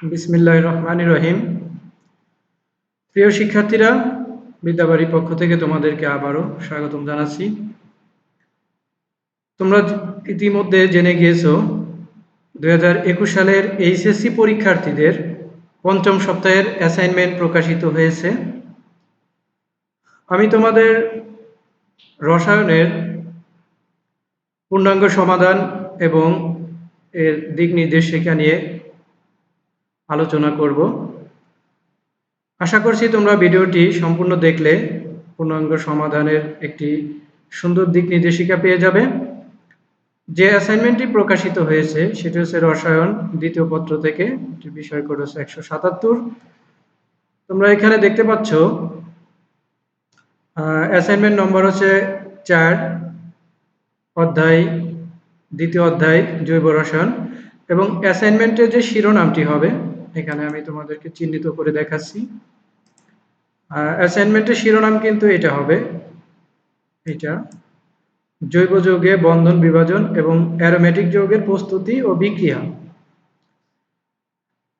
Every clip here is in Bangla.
বিসমিল্লাহির রহমানির রহিম। প্রিয় শিক্ষার্থীরা, বিদ্যাবাড়ির পক্ষ থেকে তোমাদেরকে আবারও স্বাগতম জানাচ্ছি। তোমরা ইতিমধ্যে জেনে গিয়েছো 2021 সালের এইচএসসি পরীক্ষার্থীদের পঞ্চম সপ্তাহের অ্যাসাইনমেন্ট প্রকাশিত হয়েছে। আমি তোমাদের রসায়নের পূর্ণাঙ্গ সমাধান এবং এর দিক নির্দেশিকা নিয়ে আলোচনা করব। আশা করছি তোমরা ভিডিওটি সম্পূর্ণ দেখলে পূর্ণাঙ্গ সমাধানের একটি সুন্দর দিক নির্দেশিকা পেয়ে যাবে। যে অ্যাসাইনমেন্টটি প্রকাশিত হয়েছে সেটি হচ্ছে রসায়ন দ্বিতীয় পত্র থেকে, বিষয় কোড হচ্ছে 177। তোমরা এখানে দেখতে পাচ্ছ অ্যাসাইনমেন্ট নম্বর হচ্ছে 4, অধ্যায় দ্বিতীয় অধ্যায় জৈব রসায়ন, এবং অ্যাসাইনমেন্টের যে শিরোনামটি হবে এখানে আমি তোমাদেরকে চিহ্নিত করে দেখাচ্ছি। অ্যাসাইনমেন্টের শিরোনাম কিন্তু এটা হবে, এটা জৈব যৌগে বন্ধন বিভাজন এবং অ্যারোমেটিক যৌগের প্রস্তুতি ও বিক্রিয়া।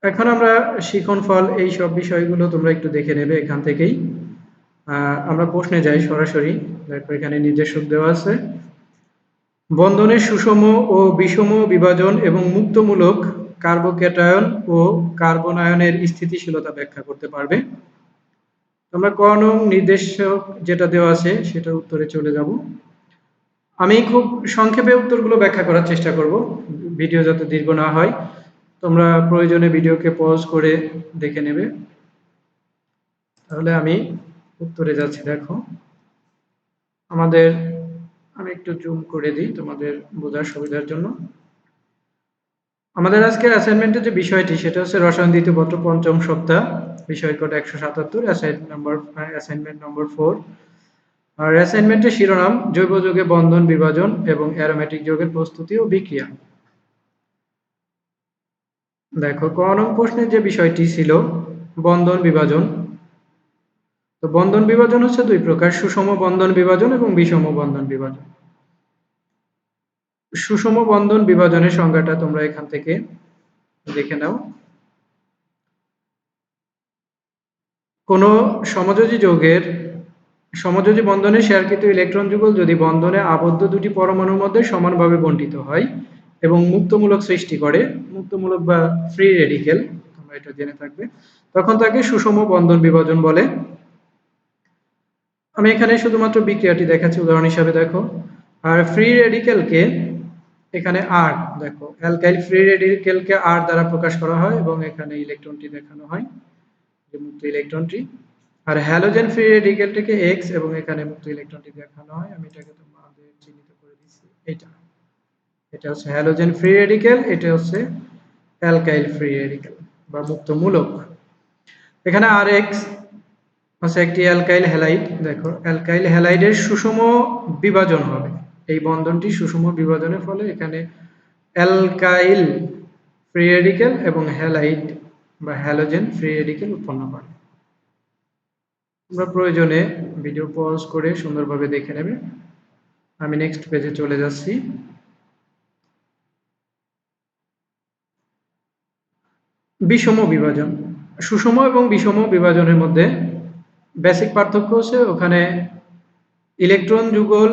এখন আমরা শিখন ফল এই সব বিষয়গুলো তোমরা একটু দেখে নেবে এখান থেকেই। আমরা প্রশ্নে যাই সরাসরি। দেখো এখানে নির্দেশক দেওয়া আছে। বন্ধনের সুষম ও বিষম বিভাজন এবং মুক্তমূলক কার্বোক্যাটায়ন ও কার্বনায়নের স্থিতিশীলতা ব্যাখ্যা করতে পারবে। আমরা ক নং নির্দেশক যেটা দেওয়া আছে সেটা উত্তরে চলে যাব। আমি খুব সংক্ষেপে উত্তরগুলো ব্যাখ্যা করার চেষ্টা করব, ভিডিও যাতে দীর্ঘ না হয়। তোমরা প্রয়োজনে ভিডিওকে পজ করে দেখে নেবে। তাহলে আমি উত্তরে যাচ্ছি। দেখো আমি একটু জুম করে দিই তোমাদের বোঝার সুবিধার জন্য। আমাদের আজকের অ্যাসাইনমেন্টের যে বিষয়টি সেটা হচ্ছে রসায়ন দ্বিতীয় পত্র পঞ্চম সপ্তাহ, বিষয় কোড 177, অ্যাসাইনমেন্ট নম্বর 4। আর অ্যাসাইনমেন্টের শিরোনাম জৈব যৌগে বন্ধন বিভাজন এবং অ্যারোমেটিক যৌগের প্রস্তুতি ও বিক্রিয়া। দেখো ক নং প্রশ্নের যে বিষয়টি ছিল বন্ধন বিভাজন। তো বন্ধন বিভাজন হচ্ছে দুই প্রকার, সুষম বন্ধন বিভাজন এবং বিষম বন্ধন বিভাজন। সুষম বন্ধন বিভাজনের সংজ্ঞাটা তোমরা এখান থেকে দেখে নাও। কোন সমযোজী বন্ধনে শেয়ারকৃত ইলেকট্রন যুগল যদি বন্ধনে আবদ্ধ দুটি পরমাণুর মধ্যে সমানভাবে বণ্টিত হয় এবং মুক্তমূলক সৃষ্টি করে, মুক্তমূলক বা ফ্রি রেডিকেল, তোমরা এটা জেনে থাকবে, তখন তাকে সুষম বন্ধন বিভাজন বলে। আমি এখানে শুধুমাত্র বিক্রিয়াটি দেখাচ্ছি উদাহরণ হিসাবে। দেখো, আর ফ্রি রেডিকেলকে এখানে আর, দেখো অ্যালকাইল ফ্রি রেডিকেলকে আর দ্বারা প্রকাশ করা হয় এবং এখানে ইলেকট্রনটি দেখানো হয়, যে মুক্ত ইলেকট্রনটি। আর হ্যালোজেন ফ্রি রেডিকেলটাকে এক্স এবং এখানে মুক্ত ইলেকট্রনটি দেখানো হয়। আমি এটাকে তোমাদের চিহ্নিত করে দিচ্ছি। এটা হচ্ছে হ্যালোজেন ফ্রি রেডিকেল, এটা হচ্ছে অ্যালকাইল ফ্রি রেডিকেল বা মুক্তমূলক। এখানে আর এক্স হচ্ছে একটি অ্যালকাইল হ্যালাইড। দেখো অ্যালকাইল হ্যালাইডের সুষম বিভাজন হবে, এই বন্ধনটি সুষম বিভাজনের ফলে এখানে অ্যালকাইল ফ্রি রেডিকেল এবং হ্যালাইড বা হ্যালোজেন ফ্রি রেডিকেল উৎপন্ন করে। তোমরা প্রয়োজনে ভিডিও পজ করে সুন্দরভাবে দেখে নেবে। আমি নেক্সট পেজে চলে যাচ্ছি। বিষম বিভাজন। সুষম এবং বিষম বিভাজনের মধ্যে বেসিক পার্থক্য হচ্ছে ওখানে ইলেকট্রন যুগল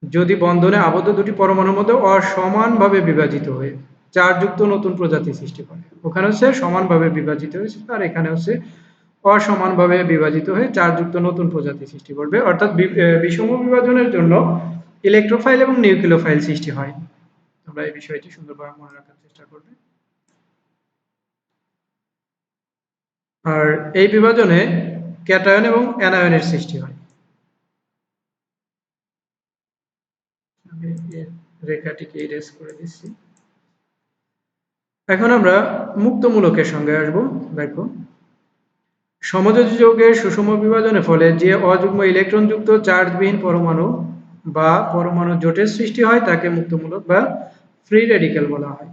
যদি বন্ধনে আবদ্ধ দুটি পরমাণুর মধ্যে অসমানভাবে বিভাজিত হয়ে চার্জযুক্ত নতুন প্রজাতি সৃষ্টি করে। ওখানে হচ্ছে সমানভাবে বিভাজিত হয়েছে, আর এখানে হচ্ছে অসমানভাবে বিভাজিত হয়ে চার্জযুক্ত নতুন প্রজাতি সৃষ্টি করবে। অর্থাৎ বিষম বিভাজনের জন্য ইলেকট্রোফাইল এবং নিউক্লিওফাইল সৃষ্টি হয়। তোমরা এই বিষয়টি সুন্দরভাবে মনে রাখার চেষ্টা করবে। আর এই বিভাজনে ক্যাটায়ন এবং অ্যানায়নের সৃষ্টি হয়। আমি রেখাটিকে ইরেজ করে দিচ্ছি। এখন আমরা মুক্তমূলকের সঙ্গে আসবো। দেখো, সমযোজী যৌগের সুষম বিভাজনের ফলে যে অযুগ্ম ইলেকট্রন যুক্ত চার্জবিহীন পরমাণু বা পরমাণু জোটের সৃষ্টি হয় তাকে মুক্তমূলক বা ফ্রি রেডিকেল বলা হয়।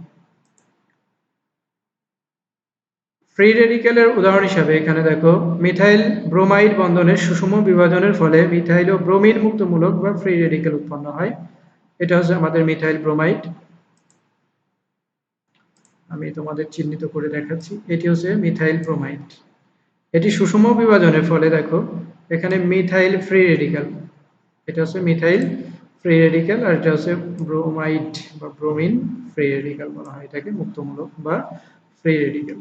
ফ্রি রেডিকেলের উদাহরণ হিসাবে এখানে দেখো, মিথাইল ব্রোমাইড বন্ধনের সুষম বিভাজনের ফলে মিথাইল ও ব্রোমিন মুক্তমূলক বা ফ্রি রেডিকেল উৎপন্ন হয়। এটা হচ্ছে আমাদের মিথাইল ব্রোমাইড। আমি তোমাদের চিহ্নিত করে দেখাচ্ছি। এটি হচ্ছে মিথাইল ব্রোমাইড। এটি সুষম বিভাজনের ফলে দেখো এখানে মিথাইল ফ্রি রেডিক্যাল, এটা হচ্ছে মিথাইল ফ্রি রেডিক্যাল, আর এটা হচ্ছে ব্রোমাইড বা ব্রোমিন ফ্রি রেডিক্যাল বলা হয় এটাকে, মুক্তমূলক বা ফ্রি রেডিক্যাল।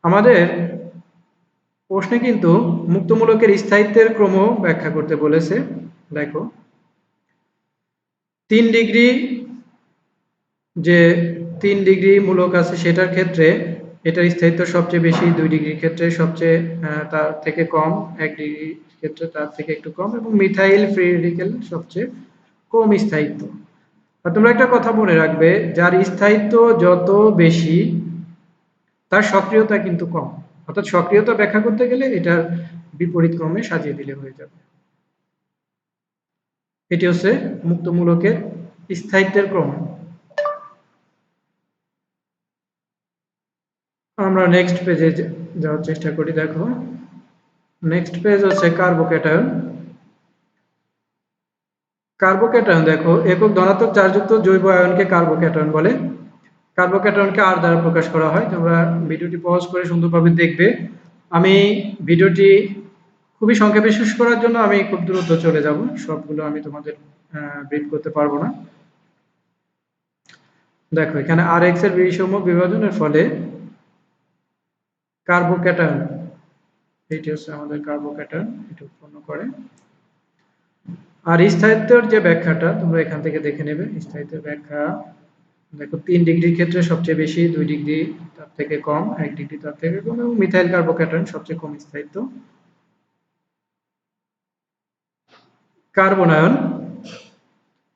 আমাদের প্রশ্নে কিন্তু মুক্তমূলকের স্থায়িত্বের ক্রম ব্যাখ্যা করতে বলেছে। দেখো 3 ডিগ্রি, যে 3 ডিগ্রি মূলক আছে সেটার ক্ষেত্রে এটার স্থায়িত্ব সবচেয়ে বেশি, 2 ডিগ্রির ক্ষেত্রে সবচেয়ে তার থেকে কম, 1 ডিগ্রির ক্ষেত্রে তার থেকে একটু কম, এবং মিথাইল ফ্রি রেডিক্যাল সবচেয়ে কম স্থায়িত্ব। আর তোমরা একটা কথা মনে রাখবে, যার স্থায়িত্ব যত বেশি তার সক্রিয়তা কিন্তু কম। অর্থাৎ সক্রিয়তা ব্যাখ্যা করতে গেলে এটার বিপরীত ক্রমে সাজিয়ে দিলে হয়ে যাবে। এটি হচ্ছে মুক্তমূলকের স্থায়িত্বের ক্রম। আমরা নেক্সট পেজে যাওয়ার চেষ্টা করি। দেখো নেক্সট পেজ হচ্ছে কার্বোক্যাটায়ন। কার্বোক্যাটায়ন দেখো একক ধনাত্মক চার্জযুক্ত জৈব আয়নকে কার্বোক্যাটায়ন বলে। কার্বোক্যাটায়নকে আর দ্বারা প্রকাশ করা হয়। তোমরা ভিডিওটি পজ করে সুন্দরভাবে দেখবে। আমি ভিডিওটি খুবই সংক্ষেপে শেষ করার জন্য আমি খুব দ্রুত চলে যাব, সবগুলো আমি তোমাদের ব্রিফ করতে পারবো না। দেখো এখানে Rx এর বিষম বিভাজনের ফলে কার্বোক্যাটায়ন, এটি হচ্ছে আমাদের কার্বোক্যাটায়ন, এটা উৎপন্ন করে। আর স্থায়িত্বের যে ব্যাখ্যাটা তোমরা এখান থেকে দেখে নেবে। স্থায়িত্বের ব্যাখ্যা দেখো 3 ডিগ্রির ক্ষেত্রে সবচেয়ে বেশি, 2 ডিগ্রি তার থেকে কম, 1 ডিগ্রি তার থেকে কম, এবং মিথাইল কার্বোক্যাটায়ন সবচেয়ে কম স্থায়িত্ব। কার্বনায়ন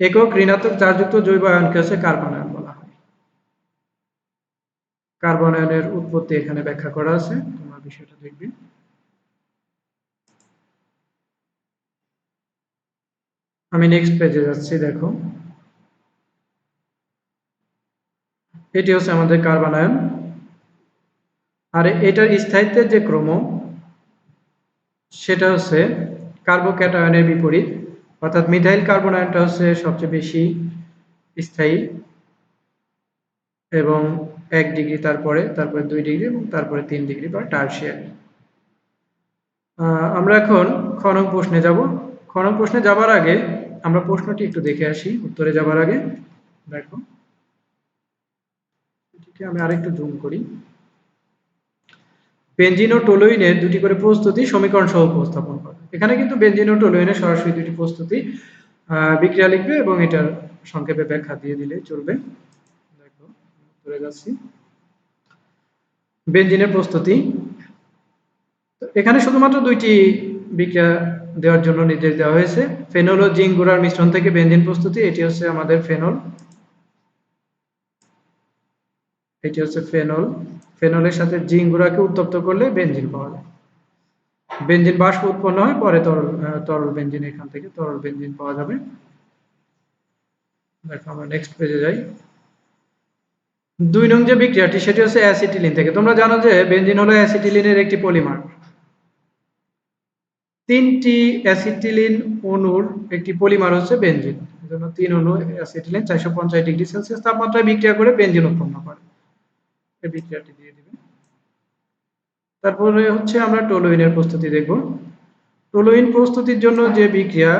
একক ঋণাত্মক চার্জযুক্ত জৈব আয়নকে হচ্ছে কার্বনায়ন বলা হয়। কার্বনায়নের উৎপত্তি এখানে ব্যাখ্যা করা আছে, তোমরা বিষয়টা দেখবে। আমি নেক্সট পেজে যাচ্ছি। দেখো এটি হচ্ছে আমাদের কার্বনায়ন। আর এটার স্থায়িত্বের যে ক্রম সেটা হচ্ছে কার্বোক্যাটায়নের বিপরীত, অর্থাৎ মিথাইল কার্বনায়নটা হচ্ছে সবচেয়ে বেশি স্থায়ী, এবং 1 ডিগ্রি, তারপরে 2 ডিগ্রি, এবং তারপরে 3 ডিগ্রি বা টারশিয়ারি। আমরা এখন খ নং প্রশ্নে যাব। খ নং প্রশ্নে যাবার আগে আমরা প্রশ্নটি একটু দেখে আসি উত্তরে যাবার আগে। দেখো এটিকে আমি আরেকটু জুম করি। বেনজিন ও টলুইনের দুটি করে প্রস্তুতি সমীকরণ সহ উপস্থাপন করে। এখানে কিন্তু বেনজিন ও টলুইনের সরাসরি দুটি প্রস্তুতি বিক্রিয়া লিখবে এবং এটার সংক্ষেপে ব্যাখ্যা দিয়ে দিলে চলবে। দেখো উত্তরে যাচ্ছি। বেনজিনের প্রস্তুতি, এখানে শুধুমাত্র 2টি বিক্রিয়া দেওয়ার জন্য নির্দেশ দেওয়া হয়েছে। ফেনল ও জিঙ্ক গুঁড়ার মিশ্রণ থেকে বেনজিন প্রস্তুতি, এটি হচ্ছে আমাদের ফেনল। এটি হচ্ছে ফেনল। ফেনলের সাথে জিঙ্ক গুঁড়াকে উত্তপ্ত করলে বেনজিন পাওয়া যায়। বেনজিন বাষ্প উৎপন্ন হয়, পরে তরল বেনজিন, এখান থেকে তরল বেনজিন পাওয়া যাবে। দেখো আমরা নেক্সট পেজে যাই। 2 নং যে বিক্রিয়াটি সেটি হচ্ছে অ্যাসিটিলিন থেকে। তোমরা জানো যে বেনজিন হলো অ্যাসিটিলিনের একটি পলিমার। 3টি অ্যাসিটিলিন অণুর একটি পলিমার হচ্ছে বেনজিন। এজন্য 3 অণু অ্যাসিটিলিন 450 ডিগ্রি সেলসিয়াস তাপমাত্রায় বিক্রিয়া করে বেনজিন উৎপন্ন করে। এই বিক্রিয়াটি দিয়ে দিবেন। তারপরে হচ্ছে আমরা টলুইনের প্রস্তুতি দেখব। টলুইন প্রস্তুতির জন্য যে বিক্রিয়া,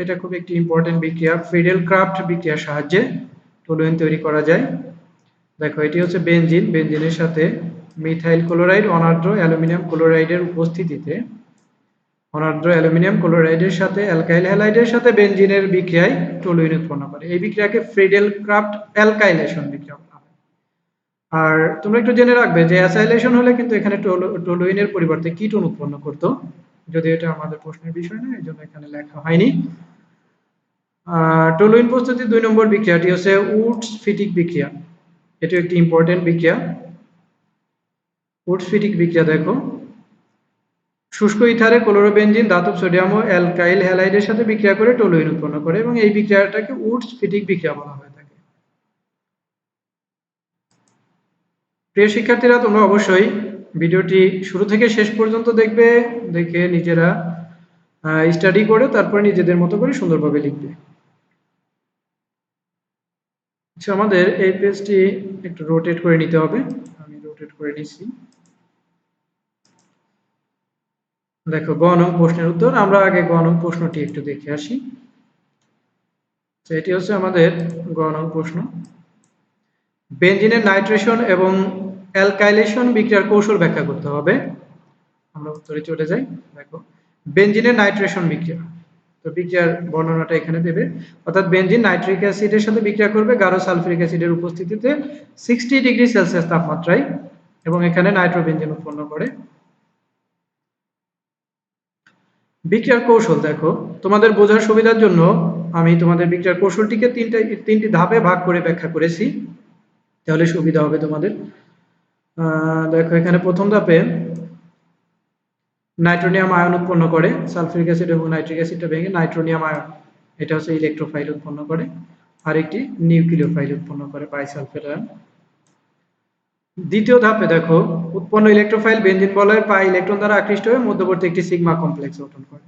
এটা খুব একটি ইম্পর্টেন্ট বিক্রিয়া। ফ্রিডেল ক্রাফট বিক্রিয়ার সাহায্যে টলুইন তৈরি করা যায়। দেখো এটি হচ্ছে বেনজিন। বেনজিনের সাথে মিথাইল ক্লোরাইড অনার্দ্র অ্যালুমিনিয়াম ক্লোরাইডের উপস্থিতিতে অনার্দ্র অ্যালুমিনিয়াম ক্লোরাইডের সাথে অ্যালকাইল হ্যালাইডের সাথে বেনজিনের বিক্রিয়ায় টলুইন উৎপন্ন করে। এই বিক্রিয়াকে ফ্রিডেল ক্রাফট অ্যালকাইলেশন বিক্রিয়া বলা হয়। আর তোমরা একটু জেনে রাখবে যে অ্যাসাইলেশন হলে কিন্তু এখানে টলুইনের পরিবর্তে কিটোন উৎপন্ন করতো, যদি এটা আমাদের প্রশ্নের বিষয় না, এই জন্য এখানে লেখা হয়নি। টলুইন প্রস্তুতির 2 নম্বর বিক্রিয়াটি হচ্ছে উডস ফিটিক বিক্রিয়া। এটি একটি ইম্পর্টেন্ট বিক্রিয়া। উডস ফিটিক বিক্রিয়া দেখো, শুষ্ক ইথারে ক্লোরোবেনজিন ধাতব সোডিয়াম ও অ্যালকাইল হ্যালাইডের সাথে বিক্রিয়া করে টলুইন উৎপন্ন করে, এবং এই বিক্রিয়াটাকে উডস ফিটিক বিক্রিয়া বলা হয়ে থাকে। প্রিয় শিক্ষার্থীরা, তোমরা অবশ্যই ভিডিওটি শুরু থেকে শেষ পর্যন্ত দেখবে, দেখে নিজেরা স্টাডি করে তারপরে নিজেদের মতো করে সুন্দরভাবে লিখবে। আচ্ছা, আমাদের এই পেজটি একটু রোটেট করে নিতে হবে। আমি রোটেট করে নিচ্ছি। দেখো, গ নং প্রশ্নের উত্তর। আমরা আগে গ নং প্রশ্নটি একটু দেখে আসি। এটি হচ্ছে আমাদের গ নং প্রশ্ন। বেনজিনের নাইট্রেশন এবং অ্যালকাইলেশন বিক্রিয়ার কৌশল ব্যাখ্যা করতে হবে। আমরা উত্তরে চলে যাই। দেখো, বেনজিনের নাইট্রেশন বিক্রিয়া, তো বিক্রিয়ার বর্ণনাটা এখানে দেবে। অর্থাৎ বেনজিন নাইট্রিক অ্যাসিডের সাথে বিক্রিয়া করবে গাঢ় সালফিউরিক অ্যাসিডের উপস্থিতিতে 60 ডিগ্রি সেলসিয়াস তাপমাত্রায়, এবং এখানে নাইট্রোবেনজিন উৎপন্ন করে। বিক্রিয়ার কৌশল দেখো, তোমাদের বোঝার সুবিধার জন্য আমি তোমাদের বিক্রিয়ার কৌশলটিকে তিনটি ধাপে ভাগ করে ব্যাখ্যা করেছি, তাহলে সুবিধা হবে তোমাদের। দেখো, এখানে প্রথম ধাপে নাইট্রোনিয়াম আয়ন উৎপন্ন করে, সালফিউরিক অ্যাসিড এবং নাইট্রিক অ্যাসিডটা ভেঙে নাইট্রোনিয়াম আয়ন, এটা হচ্ছে ইলেকট্রোফাইল উৎপন্ন করে, আর একটি নিউক্লিওফাইল উৎপন্ন করে, বাইসালফেট আয়ন। দ্বিতীয় ধাপে দেখো, উৎপন্ন ইলেকট্রোফাইল বেনজিন বলয়ের পাই ইলেকট্রন দ্বারা আকৃষ্ট হয়ে মধ্যবর্তী একটি সিগমা কমপ্লেক্স গঠন করে।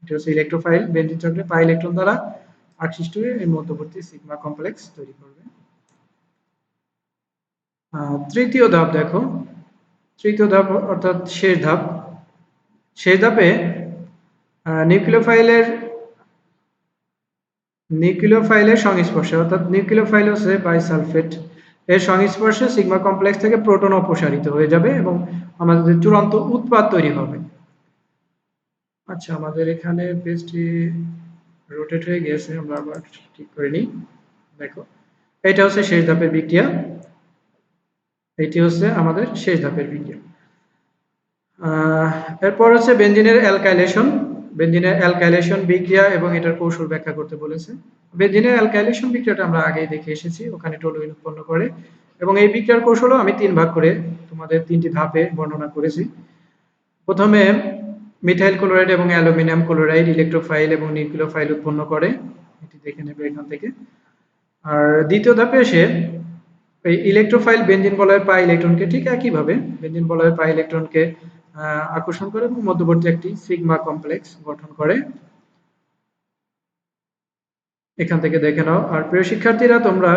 এটা হচ্ছে ইলেকট্রোফাইল বেনজিন চক্রে পাই ইলেকট্রন দ্বারা আকৃষ্ট হয়ে এই মধ্যবর্তী সিগমা কমপ্লেক্স তৈরি করবে। তৃতীয় ধাপ দেখো, তৃতীয় ধাপ অর্থাৎ শেষ ধাপ। শেষ ধাপে নিউক্লিওফাইলের সংস্পর্শে, অর্থাৎ নিউক্লিওফাইল হচ্ছে বাইসালফেট, এর সংস্পর্শে সিগমা কমপ্লেক্স থেকে প্রোটন অপসারিত হয়ে যাবে এবং আমাদের চূড়ান্ত উৎপাদ তৈরি হবে। আচ্ছা, আমাদের এখানে পেজটি রোটেট হয়ে গেছে, আমরা আবার ঠিক করে নিই। দেখো, এটা হচ্ছে শেষ ধাপের বিক্রিয়া, এটি হচ্ছে আমাদের শেষ ধাপের বিক্রিয়া। এরপর হচ্ছে বেনজিনের অ্যালকাইলেশন। বেনজিনের অ্যালকাইলেশন বিক্রিয়া এবং এটার কৌশল ব্যাখ্যা করতে বলেছে। বেনজিনের অ্যালকাইলেশন বিক্রিয়াটা আমরা আগেই দেখে এসেছি, ওখানে টলুইন উৎপন্ন করে, এবং এই বিক্রিয়ার কৌশলও আমি 3 ভাগ করে তোমাদের 3টি ধাপে বর্ণনা করেছি। প্রথমে মিথাইল ক্লোরাইড এবং অ্যালুমিনিয়াম ক্লোরাইড ইলেকট্রোফাইল এবং নিউক্লিওফাইল উৎপন্ন করে, এটি দেখে নেবে এখান থেকে। আর দ্বিতীয় ধাপে এসে এই ইলেকট্রোফাইল বেনজিন বলয়ের পাই ইলেকট্রনকে ঠিক একইভাবে বেনজিন বলয়ের পাই ইলেকট্রনকে আকর্ষণ করে এবং মধ্যবর্তী একটি সিগমা কমপ্লেক্স গঠন করে। এখান থেকে দেখে নাও। আর প্রিয় শিক্ষার্থীরা, তোমরা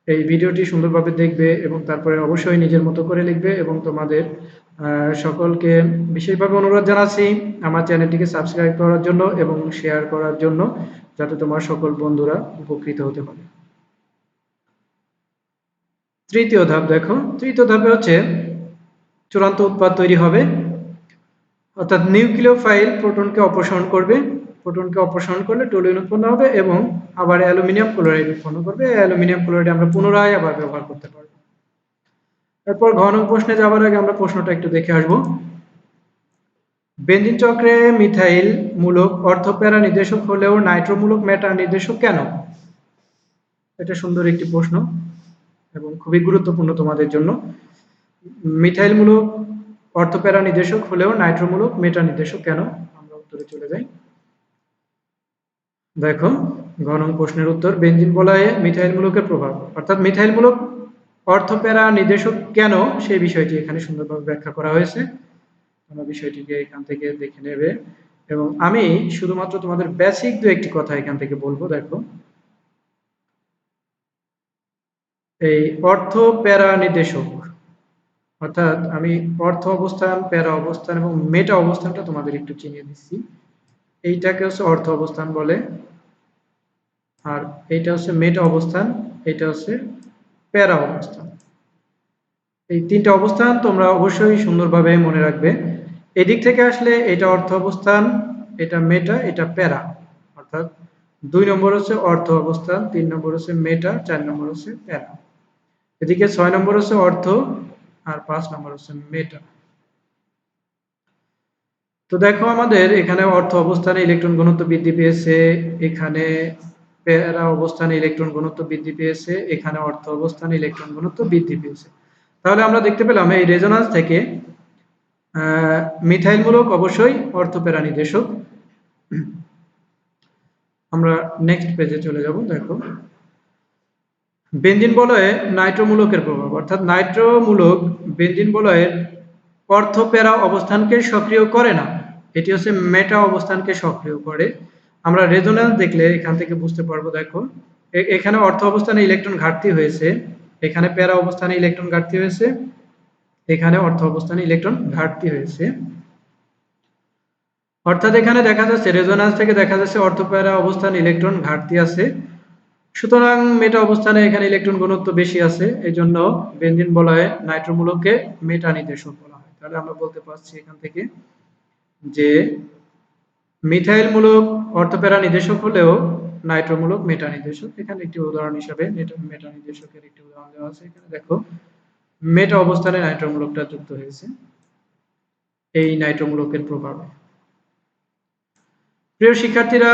এই ভিডিওটি সুন্দরভাবে দেখবে এবং তারপরে অবশ্যই নিজের মতো করে লিখবে, এবং তোমাদের সকলকে বিশেষভাবে অনুরোধ জানাচ্ছি আমার চ্যানেলটিকে সাবস্ক্রাইব করার জন্য এবং শেয়ার করার জন্য, যাতে তোমার সকল বন্ধুরা উপকৃত হতে পারে। তৃতীয় ধাপ দেখো, তৃতীয় ধাপে হচ্ছে চূড়ান্ত উৎপাদ তৈরি হবে, অর্থাৎ নিউক্লিওফাইল প্রোটনকে অপসারণ করবে, প্রোটনকে অপসারণ করলে টলুইন উৎপন্ন হবে এবং আবার অ্যালুমিনিয়াম ক্লোরাইড উৎপন্ন করবে। অ্যালুমিনিয়াম ক্লোরাইড আমরা পুনরায় আবার ব্যবহার করতে পারব। এরপর ঘ নং প্রশ্নে যাওয়ার আগে আমরা প্রশ্নটা একটু দেখে আসব। বেনজিন চক্রে মিথাইল মূলক অর্থপ্যারা নির্দেশক হলেও নাইট্রোমূলক মেটা নির্দেশক কেন? এটা সুন্দর একটি প্রশ্ন এবং খুবই গুরুত্বপূর্ণ তোমাদের জন্য। মিথাইল মূলক অর্থপ্যারা নির্দেশক হলেও নাইট্রোমূলক মেটা নির্দেশক কেন? আমরা উত্তরে চলে যাই। দেখো, ঘ নং প্রশ্নের উত্তর, বেনজিন বলয়ে মিথাইল মূলকের প্রভাব, অর্থাৎ মিথাইল মূলক অর্থপ্যারা নির্দেশক কেন সেই বিষয়টি এখানে সুন্দরভাবে ব্যাখ্যা করা হয়েছে। তোমরা বিষয়টিকে এখান থেকে দেখে নেবে, এবং আমি শুধুমাত্র তোমাদের বেসিক দু একটি কথা এখান থেকে বলবো। দেখো, এই অর্থ প্যারা নির্দেশক, অর্থাৎ আমি অর্থ অবস্থান, প্যারা অবস্থান এবং মেটা অবস্থানটা তোমাদের একটু চিনিয়ে দিচ্ছি। এইটাকে হচ্ছে অর্থ অবস্থান বলে, আর এইটা হচ্ছে মেটা অবস্থান, এটা হচ্ছে প্যারা অবস্থান। এই তিনটা অবস্থান তোমরা অবশ্যই সুন্দরভাবে মনে রাখবে। এদিক থেকে আসলে এটা অর্থ অবস্থান, এটা মেটা, এটা প্যারা, অর্থাৎ 2 নম্বর হচ্ছে অর্থ অবস্থান, 3 নম্বর হচ্ছে মেটা, 4 নম্বর হচ্ছে প্যারা। এদিকে 6 নম্বর হচ্ছে অর্থ, আর 5 নম্বর হচ্ছে মেটা। তো দেখো, আমাদের এখানে অর্থ অবস্থানে ইলেকট্রন ঘনত্ব বৃদ্ধি পেয়েছে, এখানে প্যারা অবস্থানে ইলেকট্রন ঘনত্ব বৃদ্ধি পেয়েছে, এখানে অর্থ অবস্থানে ইলেকট্রন ঘনত্ব বৃদ্ধি পেয়েছে। তাহলে আমরা দেখতে পেলাম এই রেজোন্যান্স থেকে মিথাইল মূলক অবশ্যই অর্থপ্যারা নির্দেশক। আমরা নেক্সট পেজে চলে যাব। দেখো, বেনজিন বলয়ে নাইট্রোমূলকের প্রভাব, অর্থাৎ নাইট্রোমূলক বেনজিন বলয়ের অর্থপ্যারা অবস্থানকে সক্রিয় করে না, এটি হচ্ছে মেটা অবস্থানকে সক্রিয় করে। আমরা রেজোন্যান্স দেখলে এখান থেকে বুঝতে পারবো। দেখো, এখানে অর্থ অবস্থানে ইলেকট্রন ঘাটতি হয়েছে, এখানে প্যারা অবস্থানে ইলেকট্রন ঘাটতি হয়েছে, এখানে অর্থ অবস্থানে ইলেকট্রন ঘাটতি হয়েছে। অর্থাৎ এখানে দেখা যাচ্ছে রেজোন্যান্স থেকে দেখা যাচ্ছে অর্থ প্যারা অবস্থানে ইলেকট্রন ঘাটতি আছে, সুতরাং মেটা অবস্থানে এখানে ইলেকট্রন ঘনত্ব বেশি আছে, এই জন্য বেনজিন বলয়ে নাইট্রোমূলককে মেটা নির্দেশক বলা হয়। তাহলে আমরা বলতে পারছি এখান থেকে যে মিথাইল মূলক অর্থপ্যারা নির্দেশক হলেও নাইট্রোমূলক মেটা নির্দেশক। এখানে একটি উদাহরণ হিসাবে মেটা নির্দেশকের একটি উদাহরণ দেওয়া আছে। এখানে দেখো মেটা অবস্থানে নাইট্রোমূলকটা যুক্ত হয়েছে এই নাইট্রোমূলকের প্রভাবে। প্রিয় শিক্ষার্থীরা,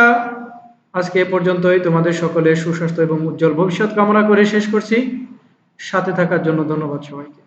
আজকে এ পর্যন্তই। তোমাদের সকলের সুস্বাস্থ্য এবং উজ্জ্বল ভবিষ্যৎ কামনা করে শেষ করছি। সাথে থাকার জন্য ধন্যবাদ সবাইকে।